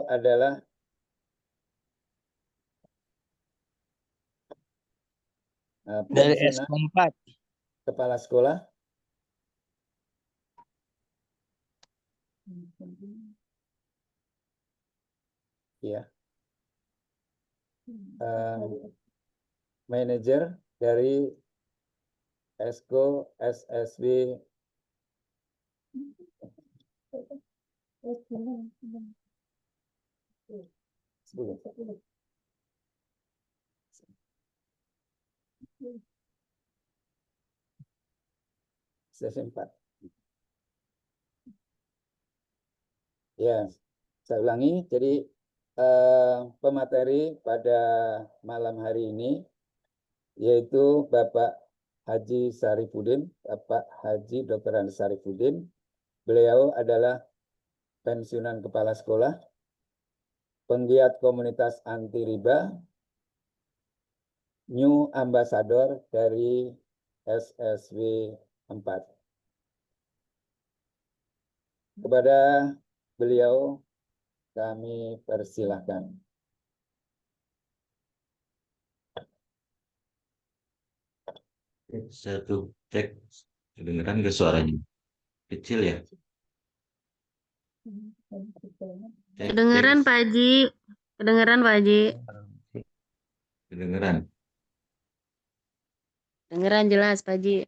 adalah Dari pensiunan SK4. kepala sekolah. Ya. Manajer dari Esko SSB sesi 4. Ya, saya ulangi. Jadi pemateri pada malam hari ini yaitu Bapak Haji Sarifudin, Bapak Haji Dr. Andi Sarifudin. Beliau adalah pensiunan kepala sekolah, penggiat komunitas anti riba, new ambassador dari SSW 4. Kepada beliau kami persilahkan. Satu cek, kedengeran ke suaranya? Kecil ya? Cek, Kedengeran cek. Pak Haji. Kedengeran Pak Haji. Kedengeran. Kedengeran jelas Pak Haji.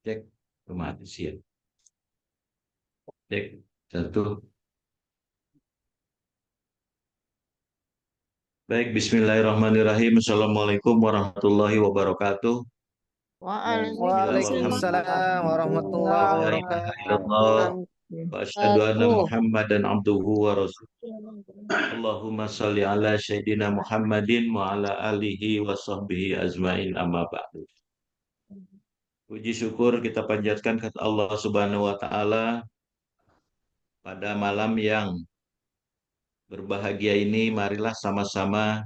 Cek, otomatis ya. Cek, satu. Baik, bismillahirrahmanirrahim. Assalamualaikum warahmatullahi wabarakatuh. Bismillah, Waalaikumsalam warahmatullahi walhamdulillah, la ilaha illallah, wabarakatuh. wa asyhadu anna Muhammadan abduhu wa rasuluh. Allahumma salli ala Sayyidina Muhammadin wa ala alihi wa sahbihi ajmain amma ba'du. Puji syukur kita panjatkan kepada Allah Subhanahu wa taala pada malam yang berbahagia ini. Marilah sama-sama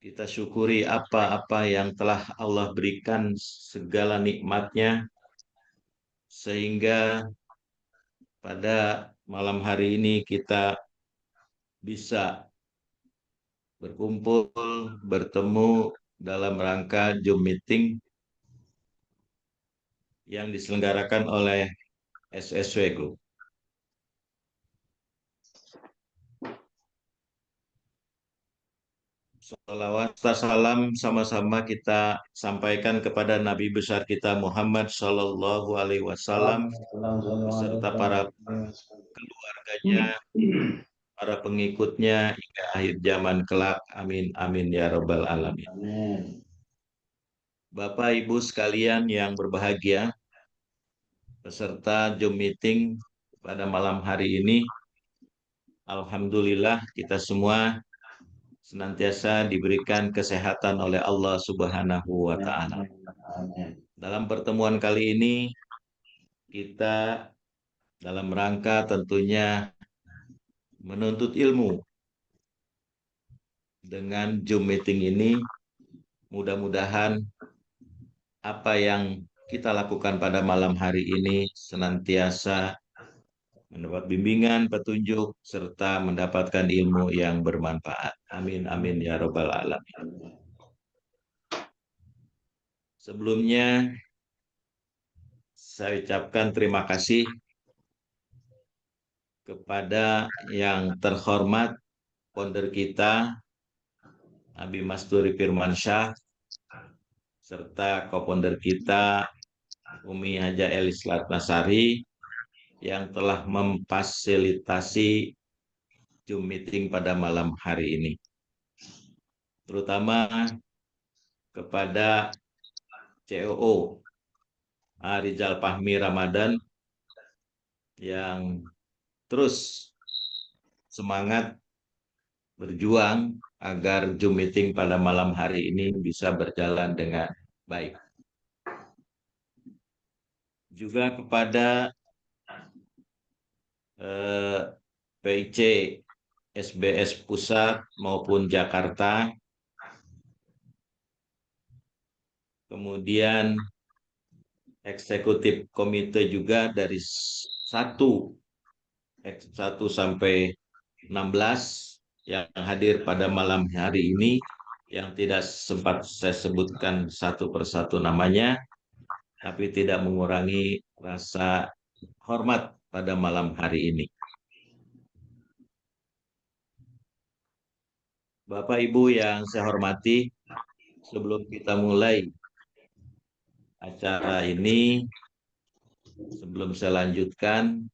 kita syukuri apa-apa yang telah Allah berikan, segala nikmatnya, sehingga pada malam hari ini kita bisa berkumpul, bertemu dalam rangka Zoom meeting yang diselenggarakan oleh SSW Group. Salawat serta salam sama-sama kita sampaikan kepada Nabi besar kita Muhammad Sallallahu Alaihi Wasallam beserta para keluarganya, para pengikutnya hingga akhir zaman kelak. Amin amin ya robbal alamin. Bapak Ibu sekalian yang berbahagia, peserta Zoom meeting pada malam hari ini, alhamdulillah kita semua senantiasa diberikan kesehatan oleh Allah Subhanahu wa taala. Dalam pertemuan kali ini kita dalam rangka tentunya menuntut ilmu. Dengan Zoom meeting ini, mudah-mudahan apa yang kita lakukan pada malam hari ini senantiasa mendapat bimbingan, petunjuk, serta mendapatkan ilmu yang bermanfaat. Amin, amin, ya robbal alamin. Sebelumnya, saya ucapkan terima kasih kepada yang terhormat founder kita, Abi Masturi Firmansyah, serta co-founder kita, Umi Haja Elis Latnasari, yang telah memfasilitasi Zoom meeting pada malam hari ini. Terutama kepada COO Rizal Fahmi Ramadan yang terus semangat berjuang agar Zoom meeting pada malam hari ini bisa berjalan dengan baik. Juga kepada PIC SBS Pusat maupun Jakarta, kemudian eksekutif komite juga dari 1 sampai 16 yang hadir pada malam hari ini, yang tidak sempat saya sebutkan satu persatu namanya, tapi tidak mengurangi rasa hormat pada malam hari ini. Bapak Ibu yang saya hormati, sebelum kita mulai acara ini, sebelum saya lanjutkan,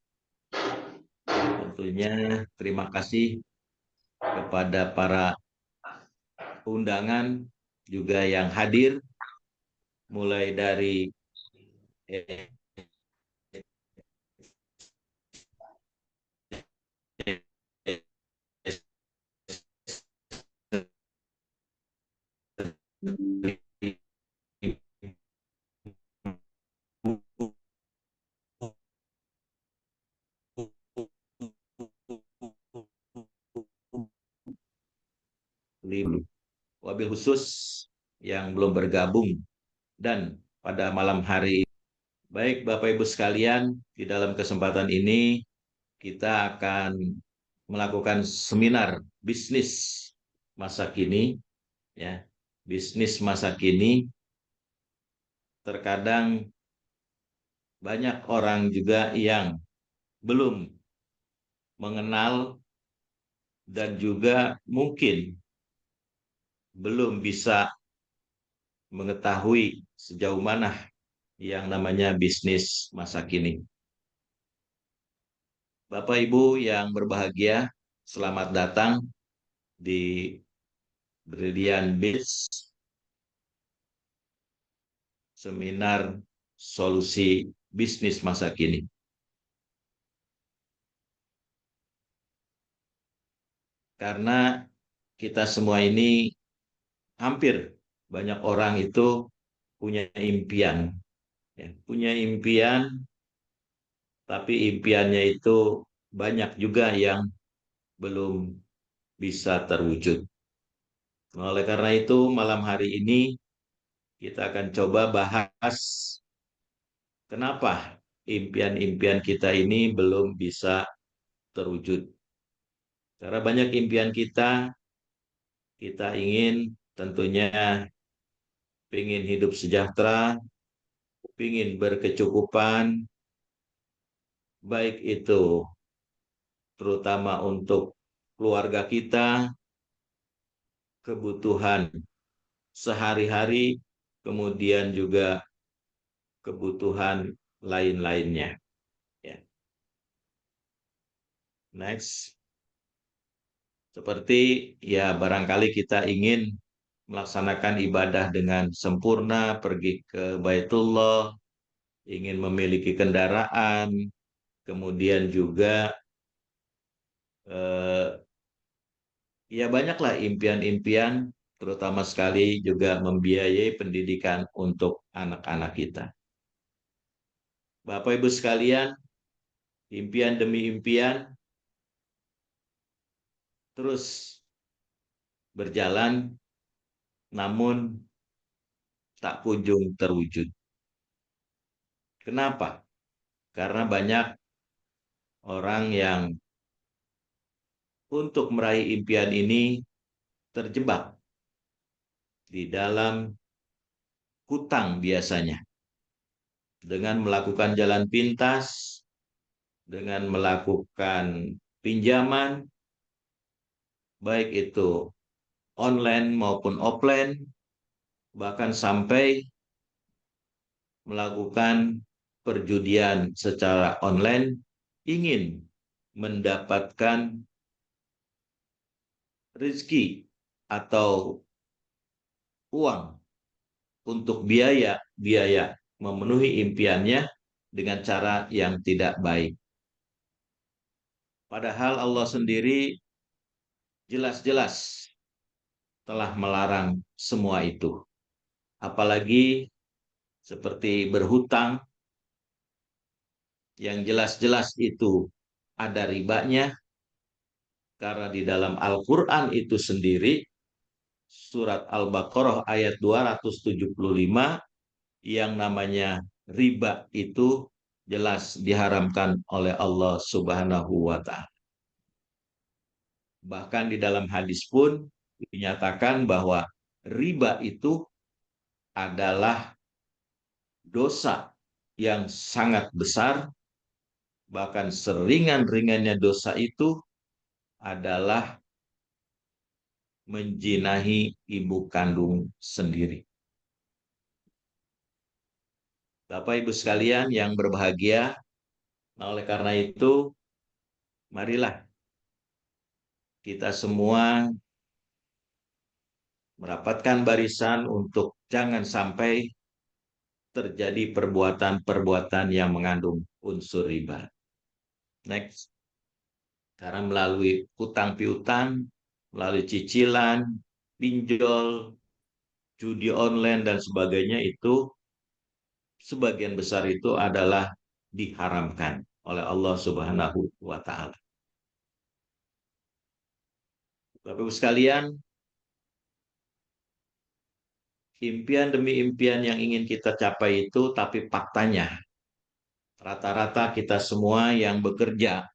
tentunya terima kasih kepada para undangan juga yang hadir, mulai dari wabil khusus yang belum bergabung dan pada malam hari ini. Baik Bapak Ibu sekalian, di dalam kesempatan ini kita akan melakukan seminar bisnis masa kini, ya. Bisnis masa kini, terkadang banyak orang juga yang belum mengenal dan juga mungkin belum bisa mengetahui sejauh mana yang namanya bisnis masa kini. Bapak Ibu yang berbahagia, selamat datang di Brilliant Biz Seminar Solusi Bisnis Masa Kini. Karena kita semua ini hampir banyak orang itu punya impian, ya, punya impian, tapi impiannya itu banyak juga yang belum bisa terwujud. Oleh karena itu, malam hari ini kita akan coba bahas kenapa impian-impian kita ini belum bisa terwujud. Karena banyak impian kita ingin tentunya ingin hidup sejahtera, ingin berkecukupan, baik itu terutama untuk keluarga kita, kebutuhan sehari-hari, kemudian juga kebutuhan lain-lainnya. Ya. Next. Seperti ya barangkali kita ingin melaksanakan ibadah dengan sempurna, pergi ke Baitullah, ingin memiliki kendaraan, kemudian juga ya banyaklah impian-impian, terutama sekali juga membiayai pendidikan untuk anak-anak kita. Bapak Ibu sekalian, impian demi impian terus berjalan, namun tak kunjung terwujud. Kenapa? Karena banyak orang yang untuk meraih impian ini terjebak di dalam hutang biasanya. Dengan melakukan jalan pintas, dengan melakukan pinjaman, baik itu online maupun offline, bahkan sampai melakukan perjudian secara online, ingin mendapatkan rezeki atau uang untuk biaya memenuhi impiannya dengan cara yang tidak baik. Padahal Allah sendiri jelas-jelas telah melarang semua itu. Apalagi seperti berhutang yang jelas-jelas itu ada ribanya, karena di dalam Al-Quran itu sendiri, surat Al-Baqarah ayat 275, yang namanya riba itu jelas diharamkan oleh Allah Subhanahu wa Ta'ala. Bahkan di dalam hadis pun dinyatakan bahwa riba itu adalah dosa yang sangat besar, bahkan seringan-ringannya dosa itu adalah menjinahi ibu kandung sendiri. Bapak Ibu sekalian yang berbahagia, nah oleh karena itu, marilah kita semua merapatkan barisan untuk jangan sampai terjadi perbuatan-perbuatan yang mengandung unsur riba. Next. Karena melalui hutang piutang, melalui cicilan, pinjol, judi online dan sebagainya, itu sebagian besar itu adalah diharamkan oleh Allah Subhanahu wa Ta'ala. Bapak Ibu sekalian, impian demi impian yang ingin kita capai itu, tapi faktanya rata-rata kita semua yang bekerja,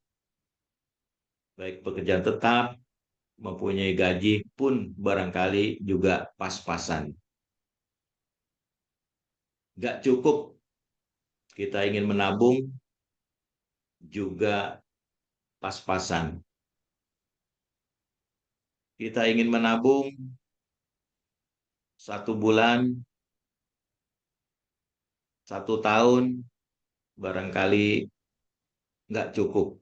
baik pekerjaan tetap, mempunyai gaji pun barangkali juga pas-pasan. Gak cukup kita ingin menabung, juga pas-pasan. Kita ingin menabung 1 bulan, 1 tahun, barangkali nggak cukup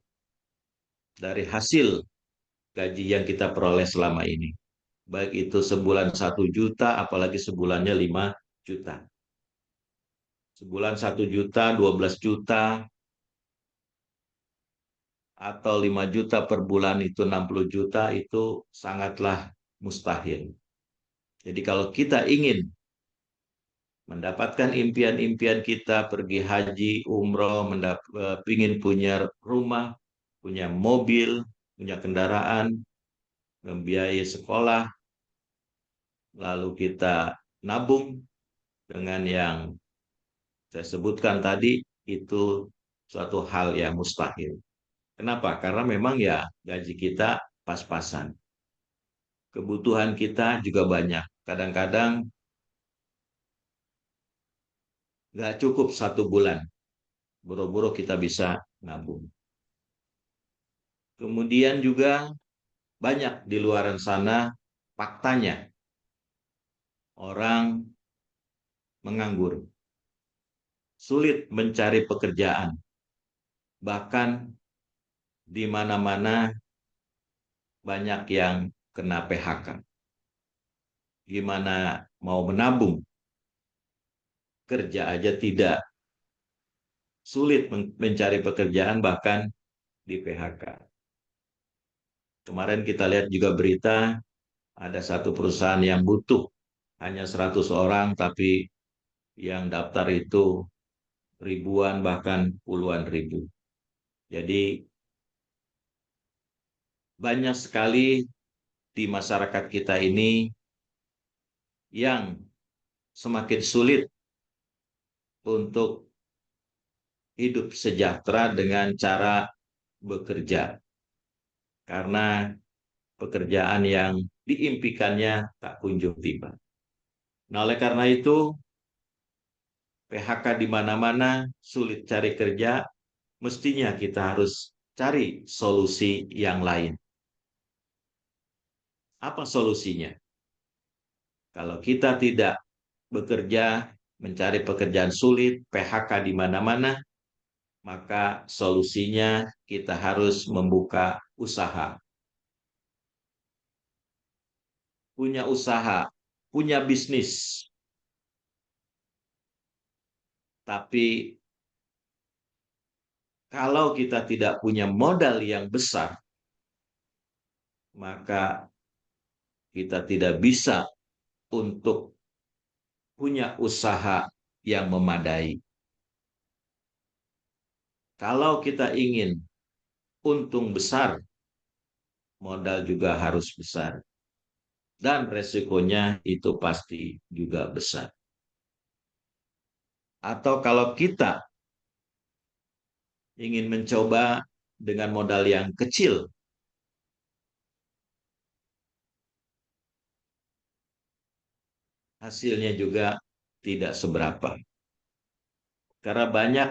dari hasil gaji yang kita peroleh selama ini. Baik itu sebulan 1 juta, apalagi sebulannya 5 juta. Sebulan 1 juta, 12 juta, atau 5 juta per bulan itu 60 juta, itu sangatlah mustahil. Jadi kalau kita ingin mendapatkan impian-impian kita, pergi haji, umroh, ingin punya rumah, punya mobil, punya kendaraan, membiayai sekolah, lalu kita nabung dengan yang saya sebutkan tadi, itu suatu hal yang mustahil. Kenapa? Karena memang ya gaji kita pas-pasan. Kebutuhan kita juga banyak. Kadang-kadang nggak cukup 1 bulan. Boro-boro kita bisa nabung. Kemudian juga banyak di luar sana faktanya orang menganggur, sulit mencari pekerjaan, bahkan di mana-mana banyak yang kena PHK. Gimana mau menabung? Kerja aja tidak, sulit mencari pekerjaan, bahkan di PHK. Kemarin kita lihat juga berita, ada satu perusahaan yang butuh hanya 100 orang, tapi yang daftar itu ribuan bahkan puluhan ribu. Jadi banyak sekali di masyarakat kita ini yang semakin sulit untuk hidup sejahtera dengan cara bekerja karena pekerjaan yang diimpikannya tak kunjung tiba. Nah, oleh karena itu PHK di mana-mana, sulit cari kerja, mestinya kita harus cari solusi yang lain. Apa solusinya? Kalau kita tidak bekerja, mencari pekerjaan sulit, PHK di mana-mana, maka solusinya kita harus membuka usaha. Punya usaha, punya bisnis. Tapi kalau kita tidak punya modal yang besar, maka kita tidak bisa untuk punya usaha yang memadai. Kalau kita ingin untung besar, modal juga harus besar. Dan resikonya itu pasti juga besar. Atau kalau kita ingin mencoba dengan modal yang kecil, hasilnya juga tidak seberapa. Karena banyak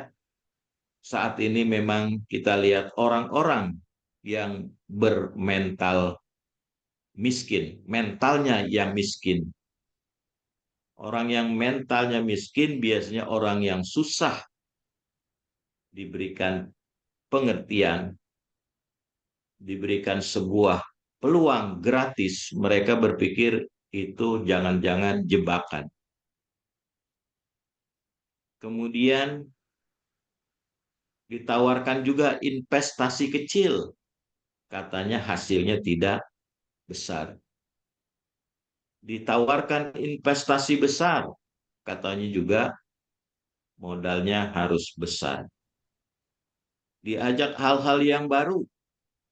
saat ini memang kita lihat orang-orang yang bermental miskin, mentalnya yang miskin. Orang yang mentalnya miskin biasanya orang yang susah diberikan pengertian, diberikan sebuah peluang gratis. Mereka berpikir itu jangan-jangan jebakan. Kemudian ditawarkan juga investasi kecil. Katanya hasilnya tidak besar. Ditawarkan investasi besar. Katanya juga modalnya harus besar. Diajak hal-hal yang baru.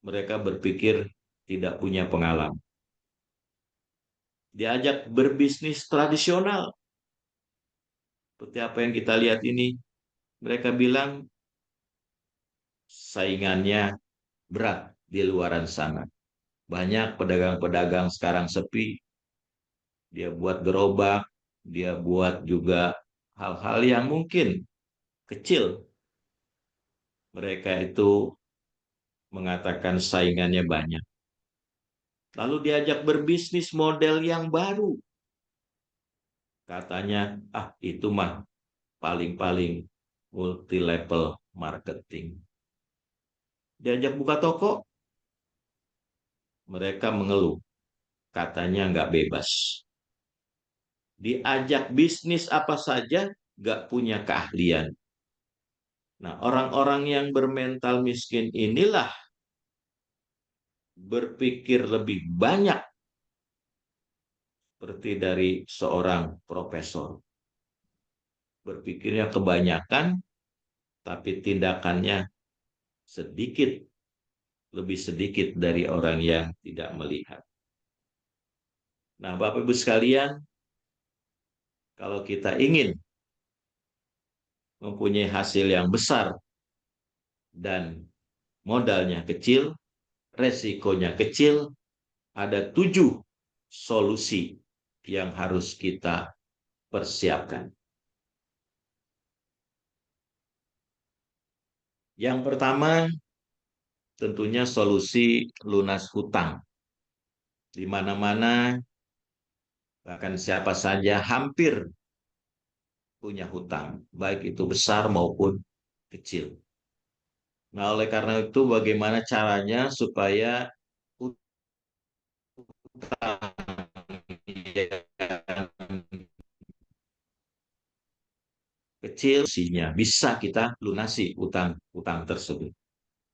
Mereka berpikir tidak punya pengalaman. Diajak berbisnis tradisional. Seperti apa yang kita lihat ini. Mereka bilang saingannya berat di luaran sana. Banyak pedagang-pedagang sekarang sepi. Dia buat gerobak, dia buat juga hal-hal yang mungkin kecil. Mereka itu mengatakan saingannya banyak. Lalu diajak berbisnis model yang baru. Katanya, itu mah paling-paling multi level marketing. Diajak buka toko, mereka mengeluh. Katanya nggak bebas. Diajak bisnis apa saja, nggak punya keahlian. Nah, orang-orang yang bermental miskin inilah berpikir lebih banyak seperti dari seorang profesor. Berpikirnya kebanyakan, tapi tindakannya sedikit, lebih sedikit dari orang yang tidak melihat. Nah, Bapak Ibu sekalian, kalau kita ingin mempunyai hasil yang besar dan modalnya kecil, resikonya kecil, ada 7 solusi yang harus kita persiapkan. Yang pertama, tentunya solusi lunas hutang. Di mana-mana, bahkan siapa saja hampir punya hutang, baik itu besar maupun kecil. Nah, oleh karena itu bagaimana caranya supaya yang kecil bisa kita lunasi utang tersebut.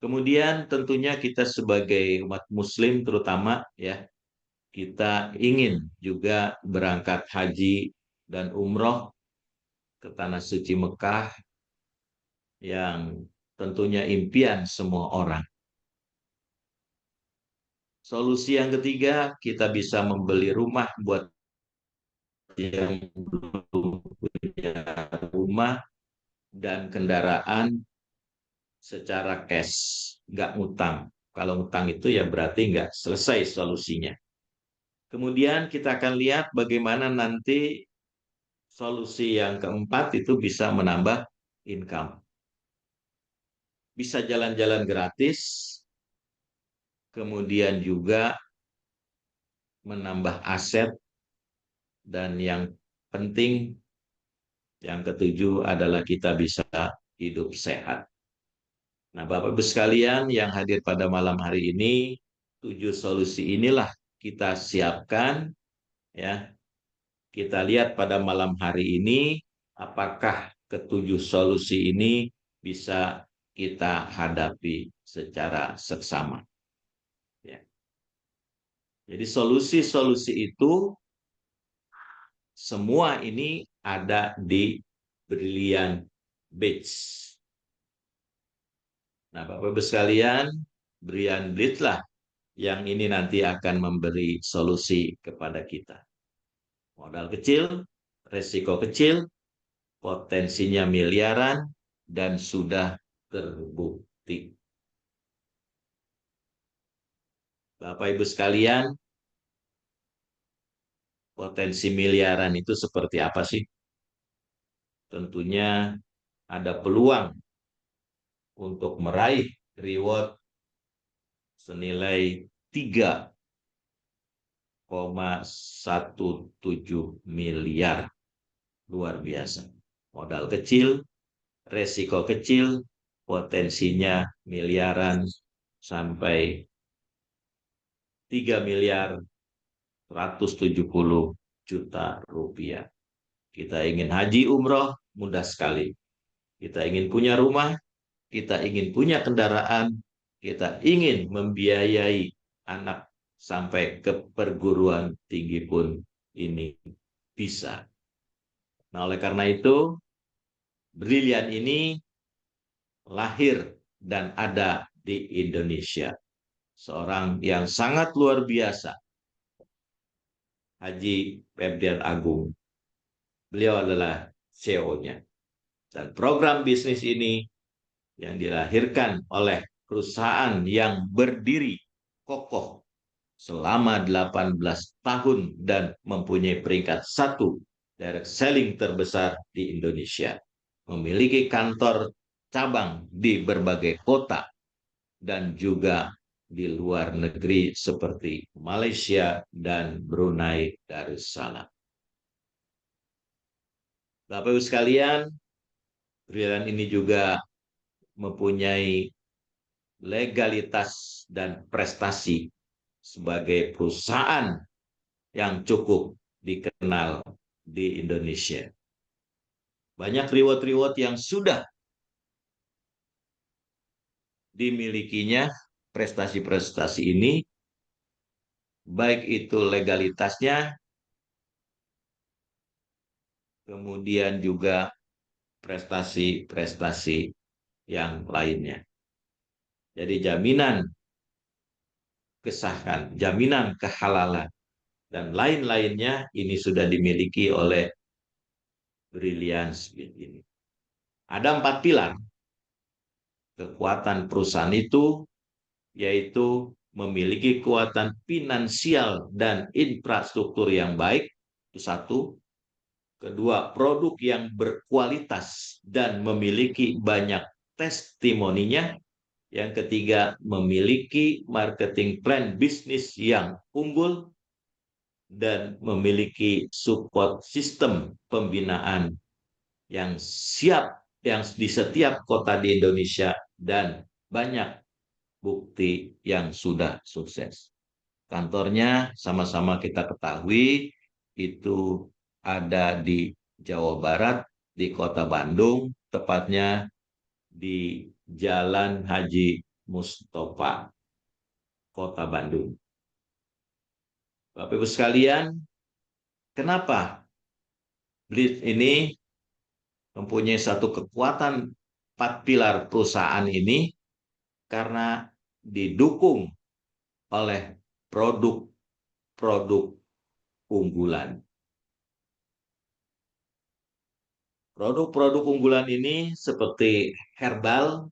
Kemudian tentunya kita sebagai umat muslim terutama ya, kita ingin juga berangkat haji dan umroh ke tanah suci Mekah yang tentunya impian semua orang. Solusi yang ketiga, kita bisa membeli rumah buat yang belum punya rumah dan kendaraan secara cash, nggak ngutang. Kalau ngutang itu ya berarti nggak selesai solusinya. Kemudian kita akan lihat bagaimana nanti solusi yang keempat itu bisa menambah income. Bisa jalan-jalan gratis, kemudian juga menambah aset, dan yang penting, yang ketujuh adalah kita bisa hidup sehat. Nah, Bapak Ibu sekalian yang hadir pada malam hari ini, 7 solusi inilah kita siapkan, ya. Kita lihat pada malam hari ini, apakah ketujuh solusi ini bisa kita hadapi secara seksama. Ya. Jadi solusi-solusi itu semua ini ada di Brilliant Beach. Nah, Bapak-Ibu sekalian, Brilliant Beach lah yang ini nanti akan memberi solusi kepada kita. Modal kecil, resiko kecil, potensinya miliaran, dan sudah terbukti. Bapak Ibu sekalian, potensi miliaran itu seperti apa sih? Tentunya ada peluang untuk meraih reward senilai 3,17 miliar. Luar biasa. Modal kecil, resiko kecil, potensinya miliaran sampai 3 miliar 170 juta rupiah. Kita ingin haji umroh, mudah sekali. Kita ingin punya rumah, kita ingin punya kendaraan, kita ingin membiayai anak sampai ke perguruan tinggi pun ini bisa. Nah, oleh karena itu, Brilliant ini lahir dan ada di Indonesia. Seorang yang sangat luar biasa, Haji Febrian Agung. Beliau adalah CEO-nya. Dan program bisnis ini yang dilahirkan oleh perusahaan yang berdiri kokoh selama 18 tahun dan mempunyai peringkat 1 direct selling terbesar di Indonesia. Memiliki kantor cabang di berbagai kota dan juga di luar negeri seperti Malaysia dan Brunei Darussalam. Bapak Ibu sekalian, Brilliant ini juga mempunyai legalitas dan prestasi sebagai perusahaan yang cukup dikenal di Indonesia. Banyak reward-reward yang sudah dimilikinya, prestasi-prestasi ini, baik itu legalitasnya, kemudian juga prestasi-prestasi yang lainnya. Jadi jaminan kesahan, jaminan kehalalan, dan lain-lainnya ini sudah dimiliki oleh Brilliant Speed ini. Ada 4 pilar kekuatan perusahaan itu, yaitu memiliki kekuatan finansial dan infrastruktur yang baik, itu satu. Kedua, produk yang berkualitas dan memiliki banyak testimoninya. Yang ketiga, memiliki marketing plan bisnis yang unggul dan memiliki support sistem pembinaan yang siap yang di setiap kota di Indonesia dan banyak bukti yang sudah sukses. Kantornya sama-sama kita ketahui itu ada di Jawa Barat, di Kota Bandung, tepatnya di Jalan Haji Mustofa, Kota Bandung. Bapak Ibu sekalian, kenapa Blitz ini mempunyai satu kekuatan 4 pilar perusahaan ini karena didukung oleh produk-produk unggulan. Produk-produk unggulan ini seperti herbal,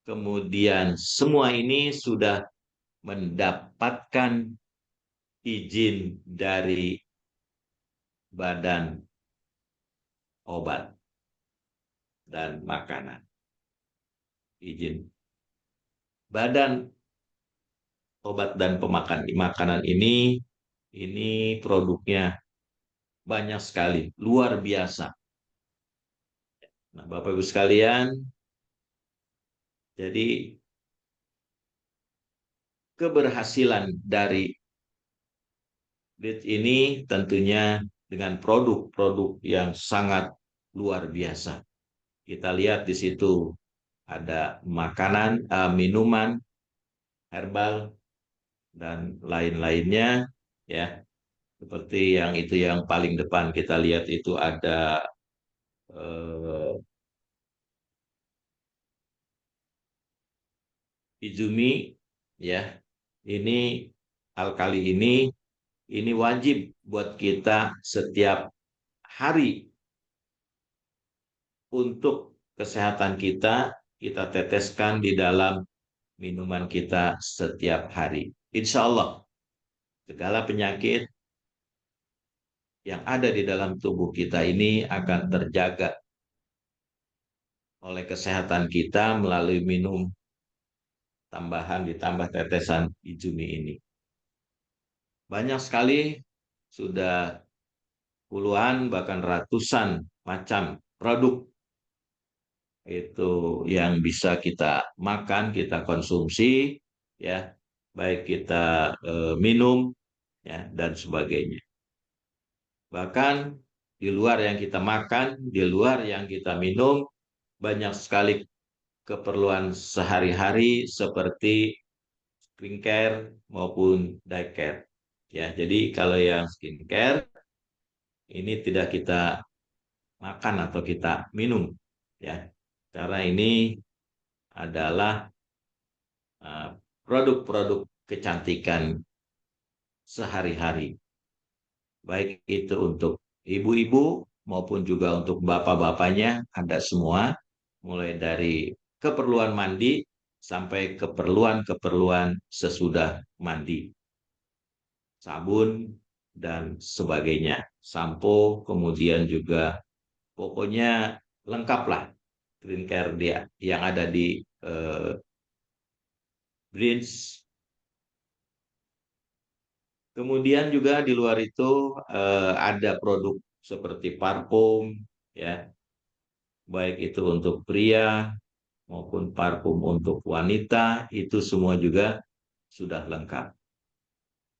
kemudian semua ini sudah mendapatkan izin dari Badan Obat dan Makanan. Izin Badan Obat dan Makanan ini produknya banyak sekali, luar biasa. Nah, Bapak Ibu sekalian, jadi keberhasilan dari BIT ini tentunya dengan produk-produk yang sangat luar biasa. Kita lihat di situ ada makanan, minuman, herbal, dan lain-lainnya, ya. Seperti yang paling depan kita lihat itu ada Izumi, ya. Ini alkali ini wajib buat kita setiap hari untuk kesehatan kita teteskan di dalam minuman kita setiap hari. Insya Allah segala penyakit yang ada di dalam tubuh kita ini akan terjaga oleh kesehatan kita melalui minum tambahan ditambah tetesan Izumi ini. Banyak sekali, sudah puluhan bahkan ratusan macam produk itu yang bisa kita makan, kita konsumsi, ya, baik kita minum, ya, dan sebagainya. Bahkan di luar yang kita makan, di luar yang kita minum, banyak sekali keperluan sehari-hari seperti skincare maupun daycare. Ya, jadi kalau yang skincare ini tidak kita makan atau kita minum, ya, karena ini adalah produk-produk kecantikan sehari-hari, baik itu untuk ibu-ibu maupun juga untuk bapak-bapaknya, ada semua, mulai dari keperluan mandi sampai keperluan-keperluan sesudah mandi, sabun dan sebagainya, sampo, kemudian juga pokoknya lengkaplah skincare dia yang ada di Greens. Kemudian juga di luar itu ada produk seperti parfum, ya, baik itu untuk pria maupun parfum untuk wanita, itu semua juga sudah lengkap.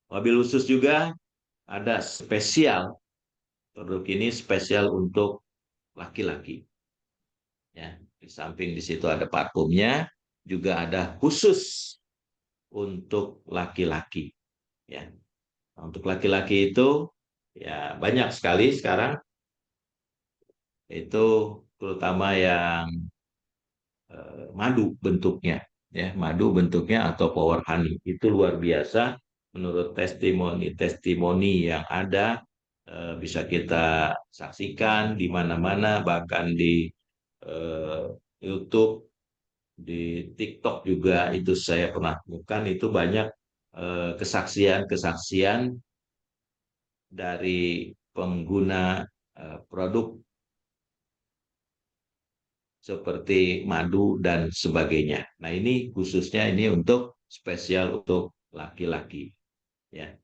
Wabil khusus juga ada spesial, produk ini spesial untuk laki-laki. Ya, di samping di situ ada parfumnya, juga ada khusus untuk laki-laki. Ya, untuk laki-laki itu ya banyak sekali sekarang, itu terutama yang madu bentuknya, ya, madu bentuknya atau power honey itu luar biasa menurut testimoni yang ada, bisa kita saksikan di mana-mana, bahkan di eh, YouTube, di TikTok juga itu saya pernah temukan, itu banyak kesaksian-kesaksian dari pengguna produk seperti madu dan sebagainya. Nah, ini khususnya ini untuk spesial untuk laki-laki, ya.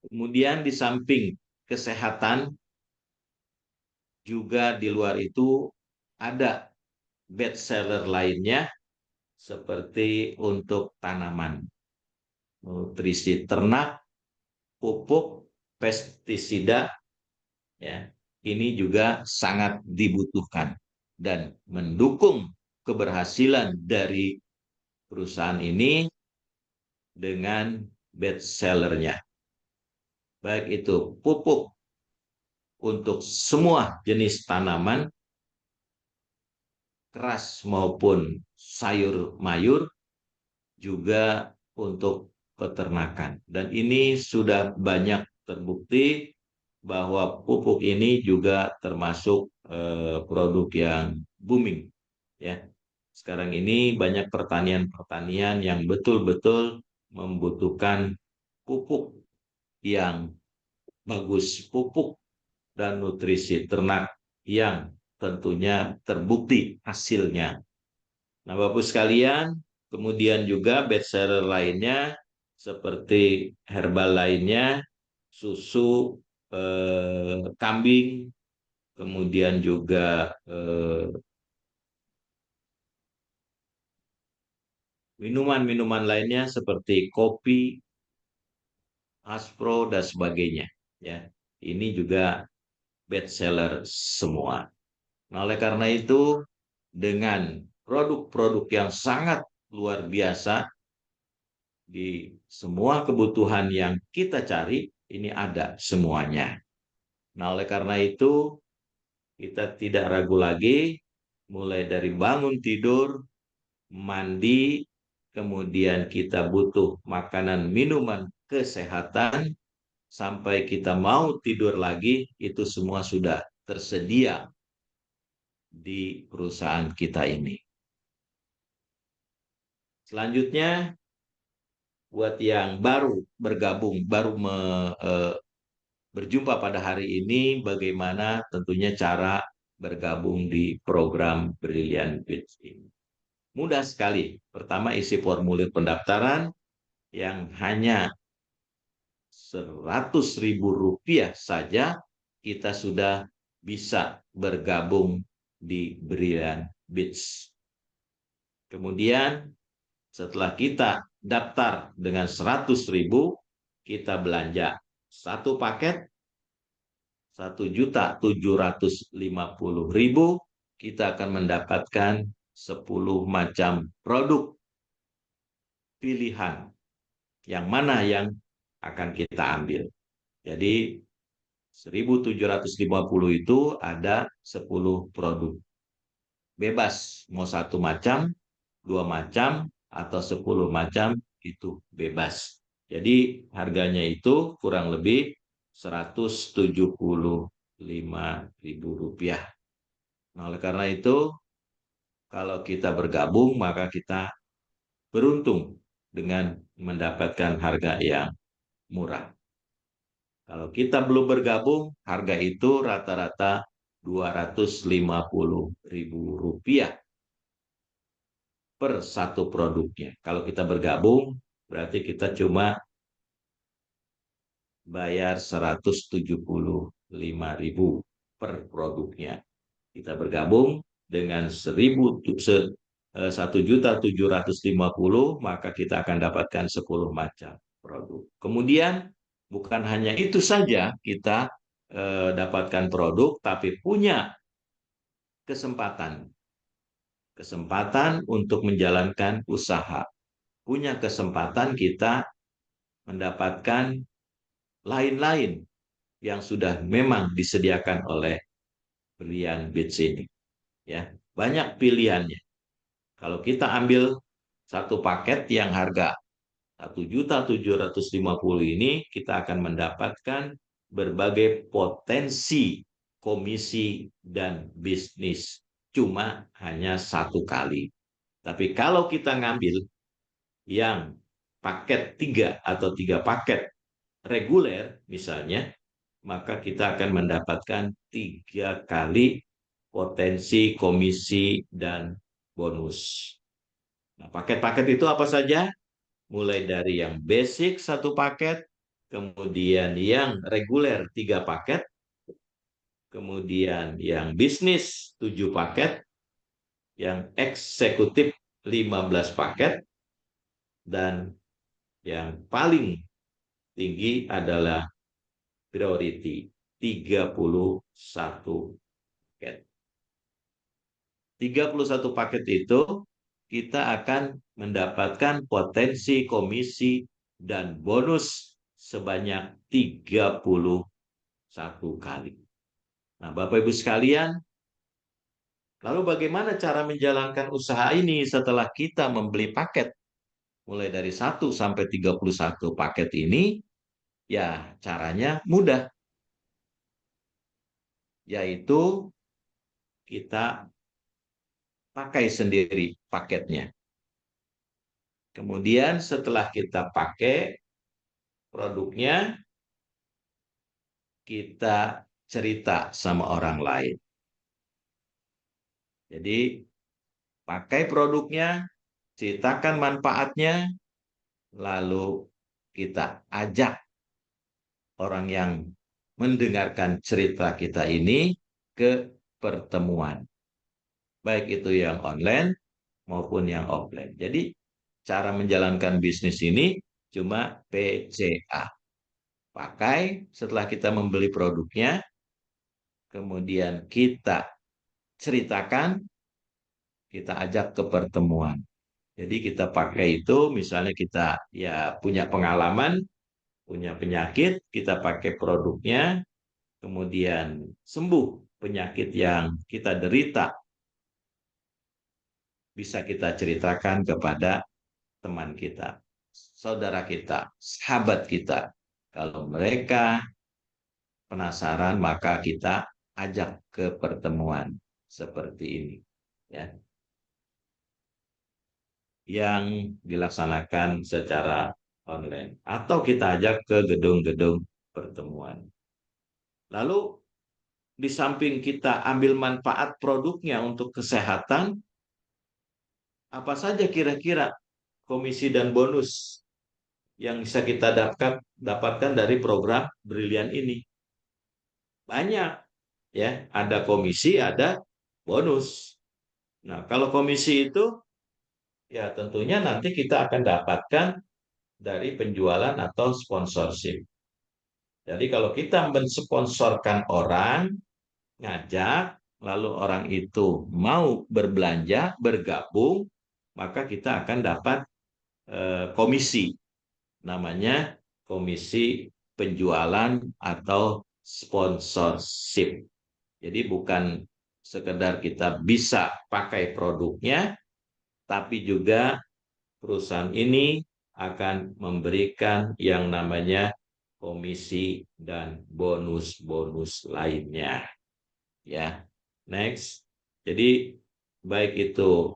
Kemudian di samping kesehatan juga di luar itu ada best seller lainnya seperti untuk tanaman, nutrisi ternak, pupuk, pestisida, ya. Ini juga sangat dibutuhkan dan mendukung keberhasilan dari perusahaan ini dengan best sellernya. Baik itu pupuk untuk semua jenis tanaman, keras maupun sayur mayur, juga untuk peternakan. Dan ini sudah banyak terbukti bahwa pupuk ini juga termasuk produk yang booming, ya. Sekarang ini banyak pertanian-pertanian yang betul-betul membutuhkan pupuk yang bagus, pupuk dan nutrisi ternak yang tentunya terbukti hasilnya. Nah, Bapak sekalian, kemudian juga bestseller lainnya seperti herbal lainnya, susu kambing, kemudian juga minuman-minuman lainnya seperti kopi, aspro dan sebagainya. Ya, ini juga bestseller semua. Nah, oleh karena itu, dengan produk-produk yang sangat luar biasa di semua kebutuhan yang kita cari, ini ada semuanya. Nah, oleh karena itu, kita tidak ragu lagi, mulai dari bangun tidur, mandi, kemudian kita butuh makanan, minuman, kesehatan, sampai kita mau tidur lagi, itu semua sudah tersedia di perusahaan kita ini. Selanjutnya, buat yang baru bergabung, berjumpa pada hari ini, bagaimana tentunya cara bergabung di program Brilliant Beats ini. Mudah sekali. Pertama, isi formulir pendaftaran yang hanya Rp100.000 saja, kita sudah bisa bergabung di Brilliant Beats. Kemudian setelah kita daftar dengan 100.000, kita belanja satu paket 1.750.000, kita akan mendapatkan 10 macam produk pilihan. Yang mana yang akan kita ambil. Jadi 1.750 itu ada 10 produk. Bebas, mau satu macam, dua macam, atau 10 macam, itu bebas. Jadi harganya itu kurang lebih Rp175.000. Nah, oleh karena itu, kalau kita bergabung, maka kita beruntung dengan mendapatkan harga yang murah. Kalau kita belum bergabung, harga itu rata-rata Rp250.000 per satu produknya. Kalau kita bergabung, berarti kita cuma bayar Rp175.000 per produknya. Kita bergabung dengan 1.750.000, maka kita akan dapatkan 10 macam produk. Kemudian bukan hanya itu saja kita dapatkan produk, tapi punya kesempatan untuk menjalankan usaha. Punya kesempatan kita mendapatkan lain-lain yang sudah memang disediakan oleh Brilliant Beats ini. Ya, banyak pilihannya. Kalau kita ambil satu paket yang harga Rp1.750.000 ini, kita akan mendapatkan berbagai potensi komisi dan bisnis. Cuma hanya satu kali. Tapi kalau kita ngambil yang paket 3 atau 3 paket reguler misalnya, maka kita akan mendapatkan 3 kali potensi komisi dan bonus. Nah, paket-paket itu apa saja? Mulai dari yang basic 1 paket, kemudian yang reguler 3 paket, kemudian yang bisnis 7 paket, yang eksekutif 15 paket, dan yang paling tinggi adalah priority 31 paket. 31 paket itu kita akan mendapatkan potensi komisi dan bonus sebanyak 31 kali. Nah, Bapak Ibu sekalian, lalu bagaimana cara menjalankan usaha ini setelah kita membeli paket? Mulai dari 1 sampai 31 paket ini, ya caranya mudah, yaitu kita pakai sendiri paketnya. Kemudian setelah kita pakai produknya, kita cerita sama orang lain. Jadi pakai produknya, ceritakan manfaatnya, lalu kita ajak orang yang mendengarkan cerita kita ini ke pertemuan. Baik itu yang online maupun yang offline. Jadi cara menjalankan bisnis ini cuma PCA. Pakai setelah kita membeli produknya, kemudian kita ceritakan, kita ajak ke pertemuan. Jadi kita pakai itu, misalnya kita ya punya pengalaman, punya penyakit, kita pakai produknya, kemudian sembuh penyakit yang kita derita, bisa kita ceritakan kepada teman kita, saudara kita, sahabat kita. Kalau mereka penasaran, maka kita ajak ke pertemuan seperti ini, ya, yang dilaksanakan secara online, atau kita ajak ke gedung-gedung pertemuan. Lalu di samping kita ambil manfaat produknya untuk kesehatan, apa saja kira-kira komisi dan bonus yang bisa kita dapatkan dari program Brilian ini? Banyak, ya, ada komisi, ada bonus. Nah, kalau komisi itu ya tentunya nanti kita akan dapatkan dari penjualan atau sponsorship. Jadi kalau kita mensponsorkan orang, ngajak, lalu orang itu mau berbelanja, bergabung, maka kita akan dapat komisi. Namanya komisi penjualan atau sponsorship. Jadi bukan sekedar kita bisa pakai produknya, tapi juga perusahaan ini akan memberikan yang namanya komisi dan bonus-bonus lainnya. Ya, next. Jadi baik itu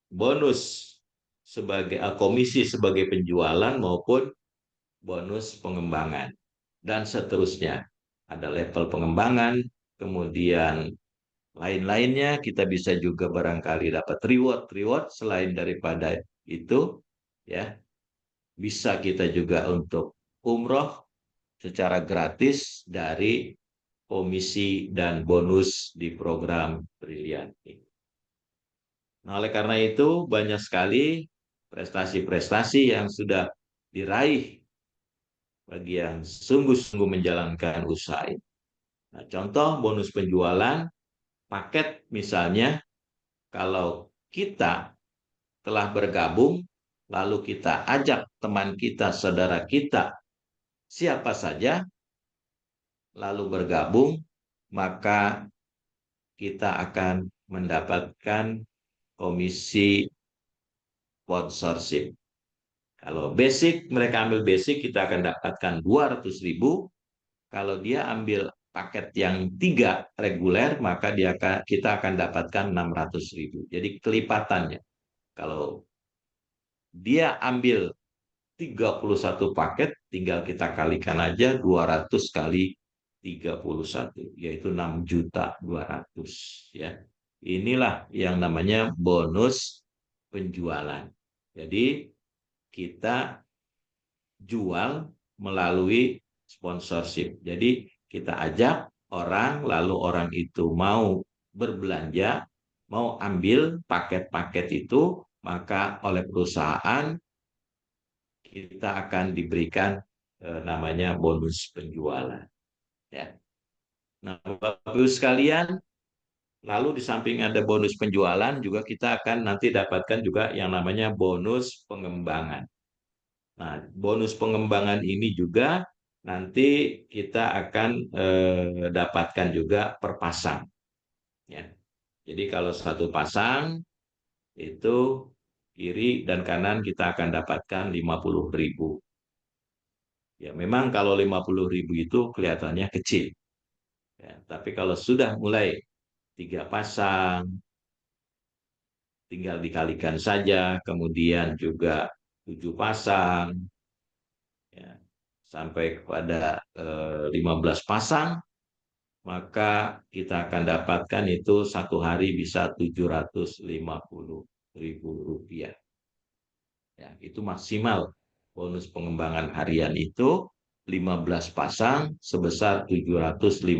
bonus sebagai komisi sebagai penjualan maupun bonus pengembangan dan seterusnya. Ada level pengembangan, kemudian lain-lainnya kita bisa juga barangkali dapat reward selain daripada itu, ya. Bisa kita juga untuk umroh secara gratis dari komisi dan bonus di program Brilian ini. Nah, oleh karena itu banyak sekali prestasi-prestasi yang sudah diraih bagi yang sungguh-sungguh menjalankan usaha ini. Nah, contoh bonus penjualan paket misalnya, kalau kita telah bergabung, lalu kita ajak teman kita, saudara kita, siapa saja, lalu bergabung, maka kita akan mendapatkan komisi sponsorship. Kalau basic, mereka ambil basic, kita akan dapatkan 200.000. Kalau dia ambil paket yang 3 reguler, maka kita akan dapatkan 600.000. Jadi kelipatannya. Kalau dia ambil 31 paket, tinggal kita kalikan aja 200 kali 31, yaitu 6.200.000. Ya. Inilah yang namanya bonus penjualan. Jadi kita jual melalui sponsorship. Jadi kita ajak orang, lalu orang itu mau berbelanja, mau ambil paket-paket itu, maka oleh perusahaan kita akan diberikan namanya bonus penjualan. Ya. Nah, Bapak Ibu sekalian, lalu di samping ada bonus penjualan, juga kita akan nanti dapatkan juga yang namanya bonus pengembangan. Nah, bonus pengembangan ini juga nanti kita akan dapatkan juga per pasang. Ya. Jadi kalau satu pasang itu kiri dan kanan kita akan dapatkan 50.000. Ya, memang kalau 50.000 itu kelihatannya kecil. Ya, tapi kalau sudah mulai 3 pasang, tinggal dikalikan saja, kemudian juga 7 pasang, ya, sampai kepada 15 pasang, maka kita akan dapatkan itu satu hari bisa 750.000 rupiah. Ya, itu maksimal bonus pengembangan harian itu 15 pasang sebesar 750.000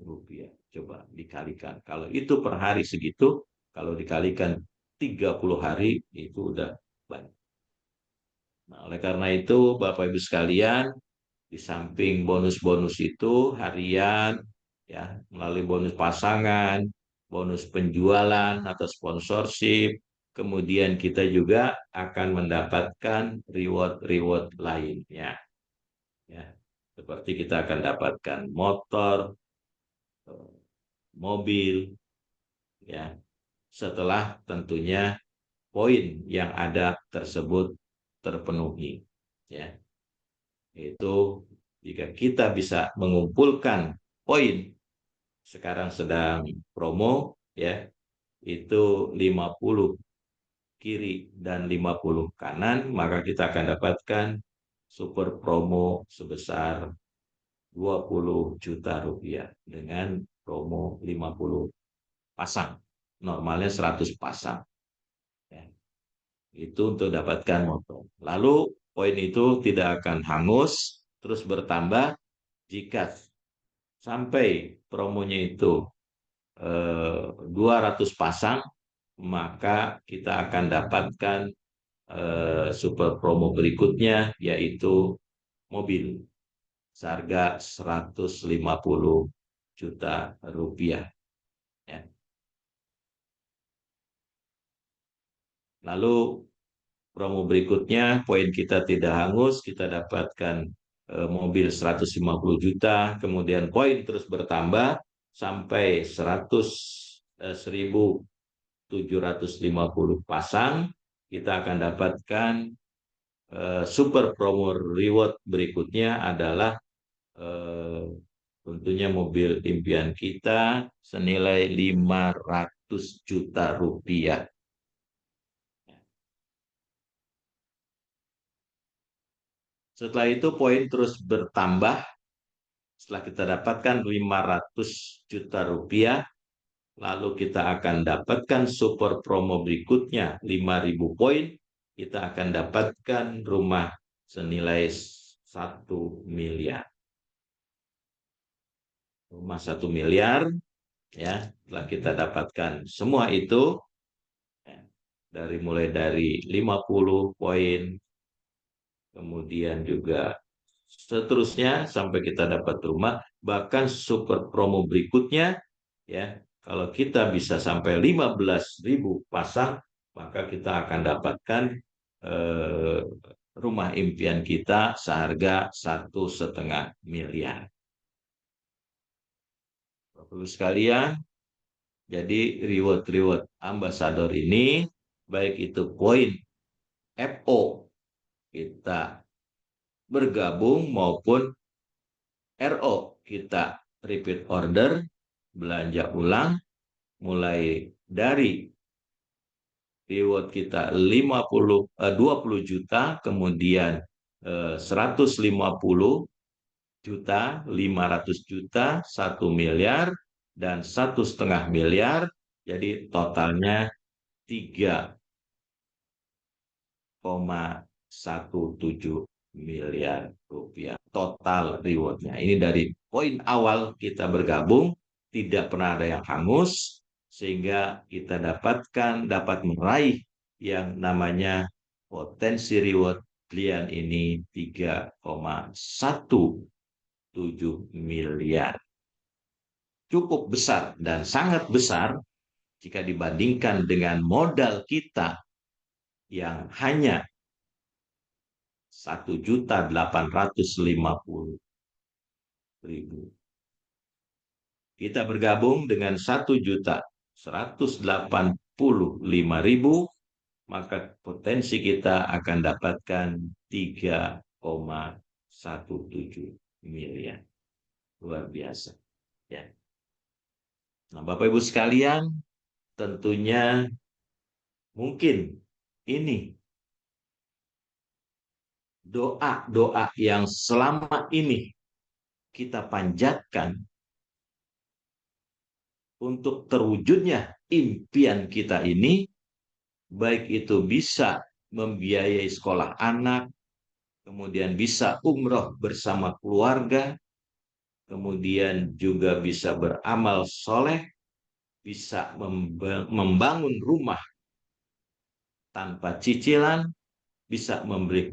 rupiah. Coba dikalikan. Kalau itu per hari segitu, kalau dikalikan 30 hari itu udah banyak. Nah, oleh karena itu Bapak Ibu sekalian, di samping bonus-bonus itu harian, ya, melalui bonus pasangan, bonus penjualan atau sponsorship, kemudian kita juga akan mendapatkan reward-reward lainnya. Ya, seperti kita akan dapatkan motor, mobil, ya, setelah tentunya poin yang ada tersebut terpenuhi. Ya, itu jika kita bisa mengumpulkan poin, sekarang sedang promo, ya, itu 50 kiri dan 50 kanan, maka kita akan dapatkan super promo sebesar 20 juta rupiah dengan promo 50 pasang. Normalnya 100 pasang. Ya. Itu untuk dapatkan motor. Lalu poin itu tidak akan hangus, terus bertambah jika sampai promonya itu 200 pasang, maka kita akan dapatkan super promo berikutnya, yaitu mobil seharga 150 juta rupiah. Ya. Lalu promo berikutnya, poin kita tidak hangus, kita dapatkan mobil 150 juta, kemudian poin terus bertambah sampai 1.750 pasang, kita akan dapatkan super promo reward berikutnya adalah tentunya mobil impian kita senilai 500 juta rupiah. Setelah itu poin terus bertambah. Setelah kita dapatkan 500 juta rupiah, lalu kita akan dapatkan super promo berikutnya 5.000 poin. Kita akan dapatkan rumah senilai 1 miliar. Rumah 1 miliar, ya. Setelah kita dapatkan semua itu, ya, mulai dari 50 poin, kemudian juga seterusnya sampai kita dapat rumah, bahkan super promo berikutnya, ya, kalau kita bisa sampai 15.000 pasang, maka kita akan dapatkan rumah impian kita seharga 1,5 miliar. Bapak-Ibu sekalian, jadi reward ambasador ini baik itu poin FO kita bergabung maupun RO kita repeat order, belanja ulang, mulai dari reward kita 20 juta, kemudian 150 juta, 500 juta, 1 miliar, dan 1,5 miliar, jadi totalnya 3,17 miliar rupiah total rewardnya. Ini dari poin awal kita bergabung, tidak pernah ada yang hangus, sehingga kita dapat meraih yang namanya potensi reward kalian ini 3,17 miliar. Cukup besar dan sangat besar jika dibandingkan dengan modal kita yang hanya 1.850.000. Kita bergabung dengan 1.185.000, maka potensi kita akan dapatkan 3,17 miliar. Luar biasa. Ya. Nah, Bapak Ibu sekalian, tentunya mungkin ini doa-doa yang selama ini kita panjatkan untuk terwujudnya impian kita ini, baik itu bisa membiayai sekolah anak, kemudian bisa umroh bersama keluarga, kemudian juga bisa beramal soleh, bisa membangun rumah tanpa cicilan, bisa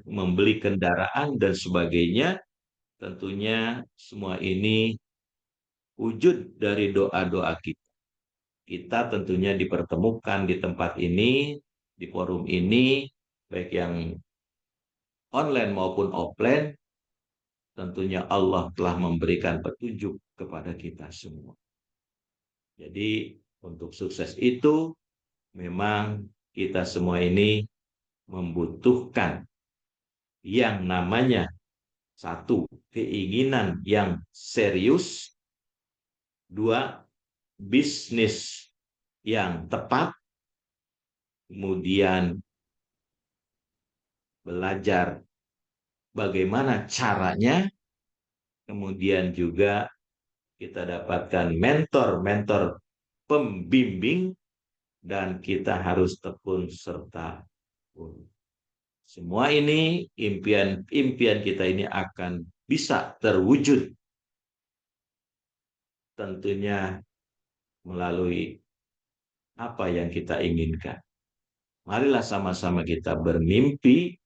membeli kendaraan dan sebagainya. Tentunya semua ini wujud dari doa-doa kita. Kita tentunya dipertemukan di tempat ini, di forum ini, baik yang online maupun offline, tentunya Allah telah memberikan petunjuk kepada kita semua. Jadi untuk sukses itu memang kita semua ini membutuhkan yang namanya satu, keinginan yang serius, dua, bisnis yang tepat, kemudian belajar bagaimana caranya, kemudian juga kita dapatkan mentor-mentor pembimbing, dan kita harus tekun serta semua ini impian kita ini akan bisa terwujud tentunya melalui apa yang kita inginkan. Marilah sama-sama kita bermimpi,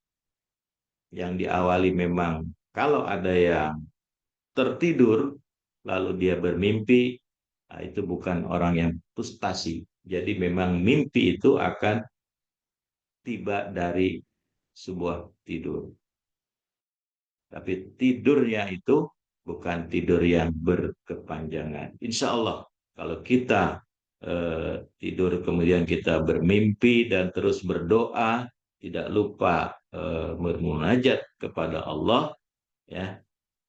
yang diawali memang kalau ada yang tertidur lalu dia bermimpi, nah itu bukan orang yang frustasi. Jadi memang mimpi itu akan tiba dari sebuah tidur. Tapi tidurnya itu bukan tidur yang berkepanjangan. Insya Allah kalau kita tidur kemudian kita bermimpi dan terus berdoa, tidak lupa bermunajat kepada Allah, ya,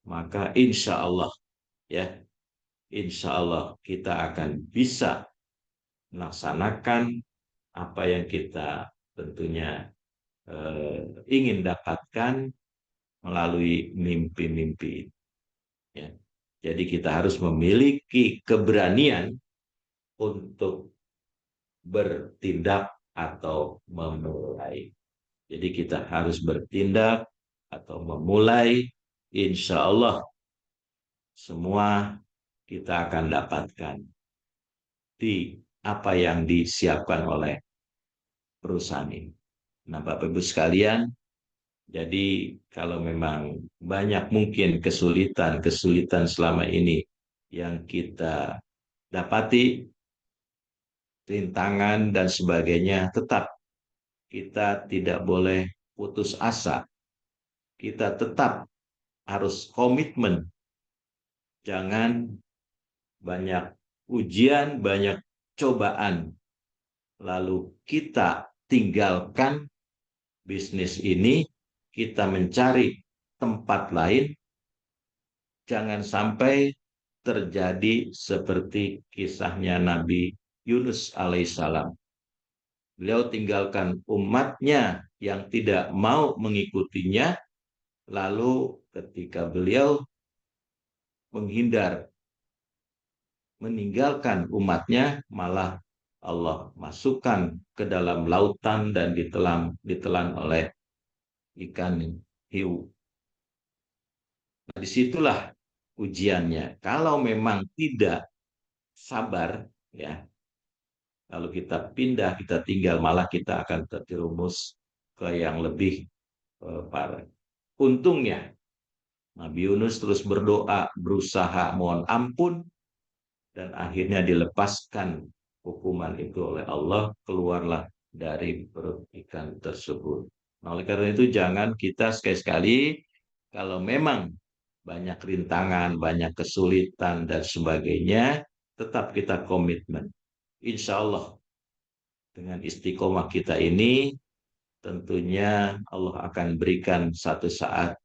maka insya Allah, ya, insya Allah kita akan bisa melaksanakan apa yang kita tentunya ingin dapatkan melalui mimpi-mimpi. Ya. Jadi kita harus memiliki keberanian untuk bertindak atau memulai. Jadi kita harus bertindak atau memulai. Insya Allah semua kita akan dapatkan di apa yang disiapkan oleh perusahaan ini. Nah, Bapak Ibu sekalian, jadi kalau memang banyak mungkin kesulitan selama ini yang kita dapati, rintangan dan sebagainya, tetap kita tidak boleh putus asa. Kita tetap harus komitmen. Jangan banyak ujian, banyak cobaan, lalu kita tinggalkan bisnis ini, kita mencari tempat lain. Jangan sampai terjadi seperti kisahnya Nabi Yunus alaihissalam. Beliau tinggalkan umatnya yang tidak mau mengikutinya, lalu ketika beliau menghindar, meninggalkan umatnya, malah Allah masukkan ke dalam lautan dan ditelan oleh ikan hiu. Nah, disitulah ujiannya. Kalau memang tidak sabar, ya, lalu kita pindah, kita tinggal, malah kita akan terjerumus ke yang lebih parah. Untungnya Nabi Yunus terus berdoa, berusaha mohon ampun, dan akhirnya dilepaskan hukuman itu oleh Allah, keluarlah dari perut ikan tersebut. Nah, oleh karena itu jangan kita sekali-sekali kalau memang banyak rintangan, banyak kesulitan dan sebagainya, tetap kita komitmen. Insya Allah dengan istiqomah kita ini tentunya Allah akan berikan satu saat